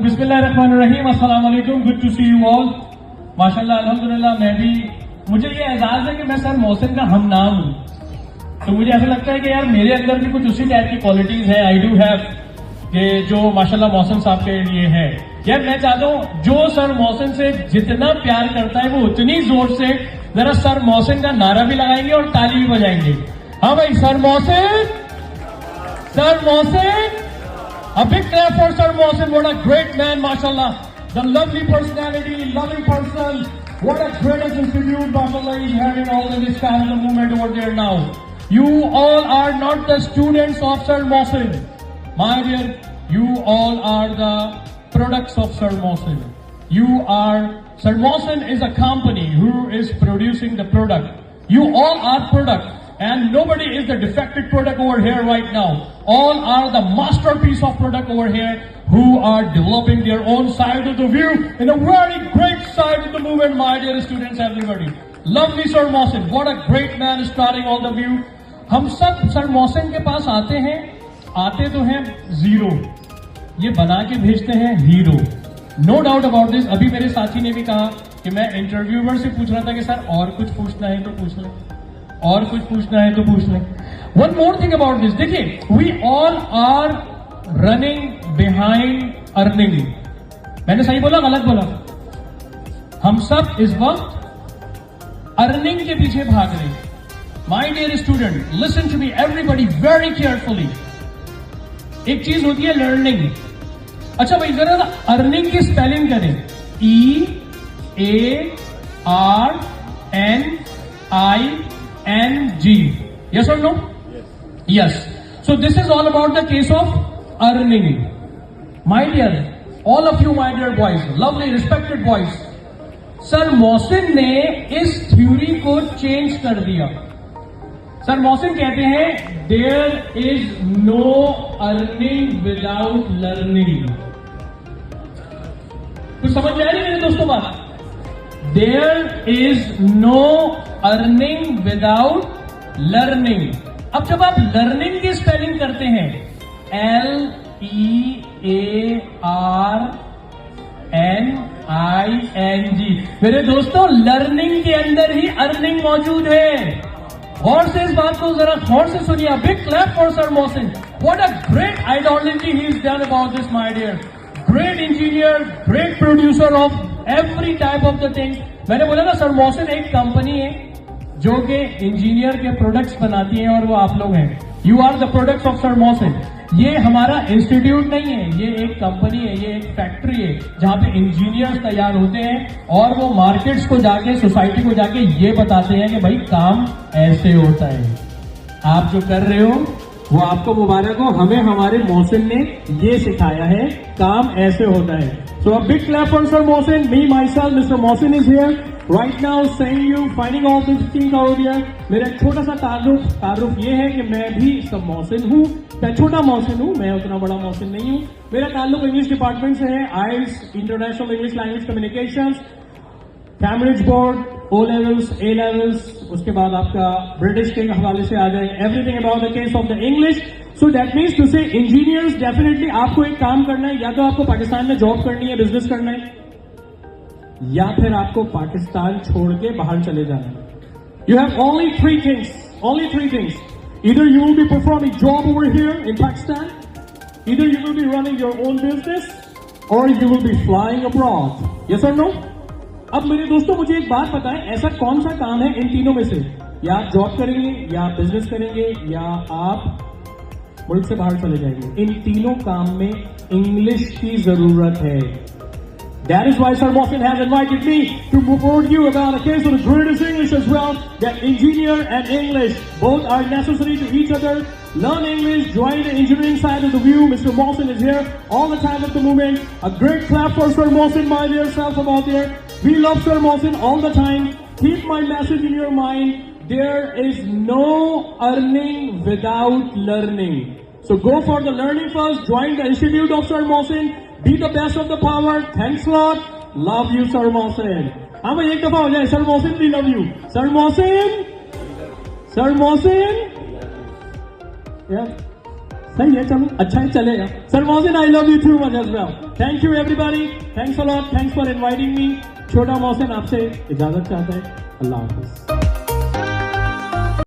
बिस्मिल्लाहिर्रहमानिर्रहीम, अस्सलाम वालेकुम, good to see you all. माशाल्लाह अल्हम्दुलिल्लाह, मुझे ये एहसास है कि मैं सर मोहसिन का हम नाम हूँ। तो मुझे ऐसा लगता है कि यार मेरे अंदर भी कुछ उसी टाइप की क्वालिटीज है। आई डू हैव कि जो माशाल्लाह मोहसिन साहब के लिए है। यार मैं चाहता हूँ जो सर मोहसिन से जितना प्यार करता है वो उतनी जोर से जरा सर मोहसिन का नारा भी लगाएंगे और ताली भी बजाएंगे। हाँ भाई, sir Mohsin, sir Mohsin, a big clap for Sir Mohsin. What a great man, mashallah. The lovely personality, loving person. What a greatest institute, mashallah, is having all in this kind of movement over there now. You all are not the students of Sir Mohsin. My dear, you all are the products of Sir Mohsin. Sir Mohsin is a company who is producing the product. You all are product. And nobody is the defective product over here right now. All are the masterpiece of product over here who are developing their own side of the view in a very great side of the movement, my dear students, everybody. Lovely Sir Mohsin. What a great man is starting all the view. हम सब Sir Mohsin के पास आते तो हैं zero, ये बना के भेजते हैं hero. No doubt about this. अभी मेरे साथी ने भी कहा कि मैं इंटरव्यूअर से पूछ रहा था कि सर और कुछ पूछना है तो पूछ लें, और कुछ पूछना है तो पूछ लें। One more thing about this, देखिए, we all are running behind earning. मैंने सही बोला गलत बोला? हम सब इस वक्त अर्निंग के पीछे भाग रहे हैं। My dear student, listen to me everybody very carefully. एक चीज होती है लर्निंग। अच्छा भाई, जरा अर्निंग की स्पेलिंग करें, EARNING. Yes or no? Yes. So this is all about the case of earning. My dear, all of you, my dear boys, lovely respected boys, Sir Mohsin ने इस थ्योरी को change कर दिया। Sir Mohsin कहते हैं there is no earning without learning. कुछ समझ में आ रही है मेरे दोस्तों बात? There is no earning without learning. अब जब आप लर्निंग की स्पेलिंग करते हैं LEARNING, मेरे दोस्तों लर्निंग के अंदर ही अर्निंग मौजूद है। और से इस बात को जरा गौर से सुनिए। Big clap for sir Mohsin. What a great ideology he is done about this, my dear. Great engineer, great producer of every type of the things. मैंने बोला ना, सर मोहसिन एक कंपनी है जो कि इंजीनियर के प्रोडक्ट्स बनाती है और वो आप लोग हैं। You are the products of sir Mohsin. ये हमारा इंस्टीट्यूट नहीं है, ये एक कंपनी है, ये एक फैक्ट्री है जहां पे इंजीनियर्स तैयार होते हैं और वो मार्केट्स को जाके, सोसाइटी को जाके ये बताते हैं कि भाई काम ऐसे होता है। आप जो कर रहे हो वो आपको मुबारक हो, हमें हमारे मोहसिन ने ये सिखाया है, काम ऐसे होता है। So a big clap for Sir Mohsin. Me myself, Mr. Mohsin is here right now saying you, finding all these things out here. मेरा एक छोटा सा तारुफ ये है कि मैं भी सब मोहसिन हूँ। मैं छोटा मोहसिन हूँ, मैं उतना बड़ा मोहसिन नहीं हूँ। मेरा ताल्लुक इंग्लिश डिपार्टमेंट से है। IELTS, international English language communications, Cambridge board, O levels, A levels, उसके बाद आपका ब्रिटिश के हवाले से आ जाए। Everything about the case of the English. So that means to say engineers, definitely आपको एक काम करना है, या तो आपको पाकिस्तान में जॉब करनी है, बिजनेस करना है, या फिर आपको पाकिस्तान छोड़ के बाहर चले जाना है। You have only three things. Either you will be performing job over here in Pakistan, either you will be running your own business, or you will be flying abroad. Yes or no? अब मेरे दोस्तों मुझे एक बात बताएं, ऐसा कौन सा काम है इन तीनों में से, या आप जॉब करेंगे, या आप बिजनेस करेंगे, या आप मुल्क से बाहर चले जाएंगे। इन तीनों काम में इंग्लिश की जरूरत है। That is why Sir Mohsin has invited me to report you about a case of the greatest English as well, that engineer and English both are necessary to each other. Learn English, join the engineering side of the view. Mr. Mohsin is here all the time at the moment. A great clap for Sir Mohsin, my dear self out there. We love Sir Mohsin all the time. Keep my message in your mind. There is no earning without learning. So go for the learning first. Join the Institute of Sir Mohsin. Be the best of the power. Thanks a lot. Love you, Sir Mohsin. हाँ भाई, एक दफा हो जाए, Sir Mohsin, we love you. Sir Mohsin. Yeah. सही है, चलो अच्छा ही चलेगा. Sir Mohsin, I love you too much as well. Thank you everybody, thanks a lot, thanks for inviting me. छोटा मोहसिन आपसे इजाजत चाहता है. अल्लाह हाफिज.